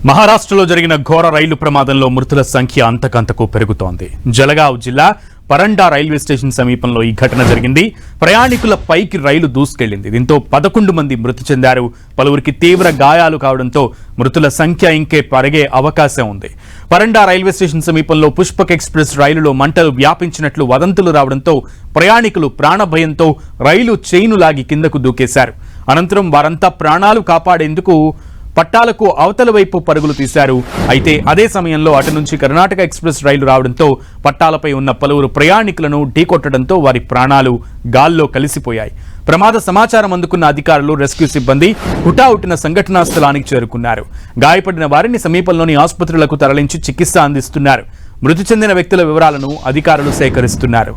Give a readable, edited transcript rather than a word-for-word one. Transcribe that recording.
మహారాష్ట్రలో జరిగిన ఘోర రైలు ప్రమాదంలో మృతుల సంఖ్య అంతకంతకు పెరుగుతోంది. జలగావ్ జిల్లా పరండా రైల్వే స్టేషన్ సమీపంలో ఈ ఘటన జరిగింది. ప్రయాణికుల పైకి రైలు దూసుకెళ్లింది. దీంతో 11 మంది మృతి చెందారు. పలువురికి తీవ్ర గాయాలు కావడంతో మృతుల సంఖ్య ఇంకే పెరిగే అవకాశం ఉంది. పరండా రైల్వే స్టేషన్ సమీపంలో పుష్పక్ ఎక్స్ప్రెస్ రైలులో మంటలు వ్యాపించినట్లు వదంతులు రావడంతో ప్రయాణికులు ప్రాణభయంతో రైలు చైను లాగి కిందకు దూకేశారు. అనంతరం వారంతా ప్రాణాలు కాపాడేందుకు పట్టాలకు అవతల వైపు పరుగులు తీశారు. అయితే అదే సమయంలో అటు నుంచి కర్ణాటక ఎక్స్ప్రెస్ రైలు రావడంతో పట్టాలపై ఉన్న పలువురు ప్రయాణికులను ఢీకొట్టడంతో వారి ప్రాణాలు గాల్లో కలిసిపోయాయి. ప్రమాద సమాచారం అందుకున్న అధికారులు, రెస్క్యూ సిబ్బంది హుటాహుటిన సంఘటనా స్థలానికి చేరుకున్నారు. గాయపడిన వారిని సమీపంలోని ఆసుపత్రులకు తరలించి చికిత్స అందిస్తున్నారు. మృతి చెందిన వ్యక్తుల వివరాలను అధికారులు సేకరిస్తున్నారు.